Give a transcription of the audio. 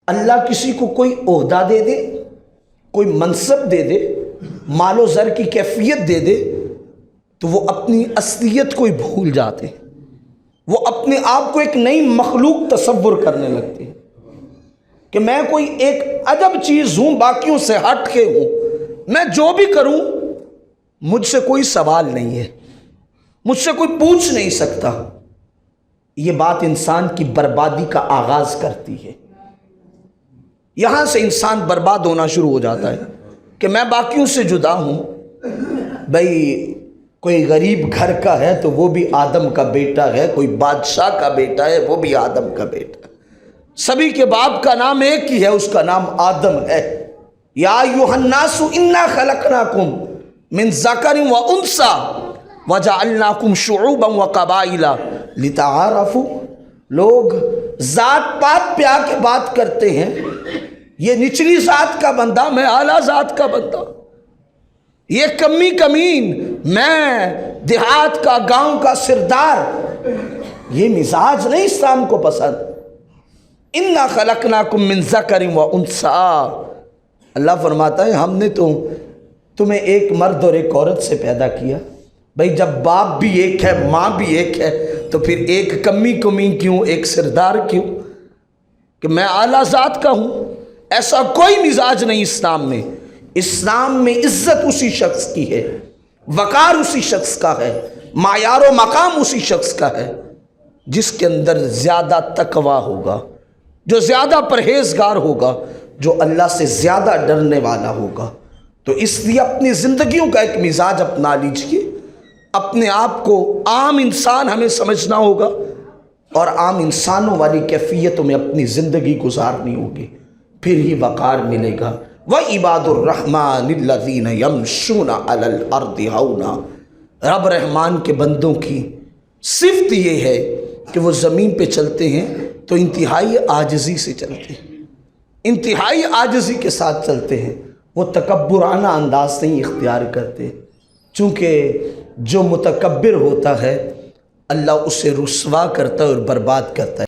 اللہ کسی کو کوئی عہدہ دے دے، کوئی منصب دے دے، مال و زر کی کیفیت دے دے تو وہ اپنی اصلیت کو ہی بھول جاتے ہیں، وہ اپنے آپ کو ایک نئی مخلوق تصور کرنے لگتے ہیں کہ میں کوئی ایک عجب چیز ہوں، باقیوں سے ہٹ کے ہوں، میں جو بھی کروں مجھ سے کوئی سوال نہیں ہے، مجھ سے کوئی پوچھ نہیں سکتا۔ یہ بات انسان کی بربادی کا آغاز کرتی ہے، یہاں سے انسان برباد ہونا شروع ہو جاتا ہے کہ میں باقیوں سے جدا ہوں۔ بھئی کوئی غریب گھر کا ہے تو وہ بھی آدم کا بیٹا ہے، کوئی بادشاہ کا بیٹا ہے وہ بھی آدم کا بیٹا ہے، سبھی کے باپ کا نام ایک ہی ہے، اس کا نام آدم ہے۔ یا ایھا الناس انا خلقناکم من ذکر و انثی وجعلناکم شعوبا وقبائل لتعارفوا۔ لوگ ذات پات پہ آ کے بات کرتے ہیں، یہ نچلی ذات کا بندہ، میں اعلیٰ ذات کا بندہ، یہ کمی کمین، میں دیہات کا، گاؤں کا سردار۔ یہ مزاج نہیں اسلام کو پسند۔ انا خلقناکم من ذکر و انثی، اللہ فرماتا ہے ہم نے تو تمہیں ایک مرد اور ایک عورت سے پیدا کیا۔ بھئی جب باپ بھی ایک ہے، ماں بھی ایک ہے، تو پھر ایک کمی کمین کیوں، ایک سردار کیوں کہ میں اعلیٰ ذات کا ہوں؟ ایسا کوئی مزاج نہیں اسلام میں۔ اسلام میں عزت اسی شخص کی ہے، وقار اسی شخص کا ہے، معیار و مقام اسی شخص کا ہے جس کے اندر زیادہ تقویٰ ہوگا، جو زیادہ پرہیزگار ہوگا، جو اللہ سے زیادہ ڈرنے والا ہوگا۔ تو اس لیے اپنی زندگیوں کا ایک مزاج اپنا لیجئے، اپنے آپ کو عام انسان ہمیں سمجھنا ہوگا اور عام انسانوں والی کیفیتوں میں اپنی زندگی گزارنی ہوگی، پھر ہی وقار ملے گا۔ وَعِبَادُ الرَّحْمَنِ الَّذِينَ يَمْشُونَ عَلَى الْأَرْضِ هَوْنًا، رب رحمان کے بندوں کی صفت یہ ہے کہ وہ زمین پہ چلتے ہیں تو انتہائی عاجزی سے چلتے ہیں، انتہائی عاجزی کے ساتھ چلتے ہیں، وہ تکبرانہ انداز نہیں اختیار کرتے، چونکہ جو متکبر ہوتا ہے اللہ اسے رسوا کرتا ہے اور برباد کرتا ہے۔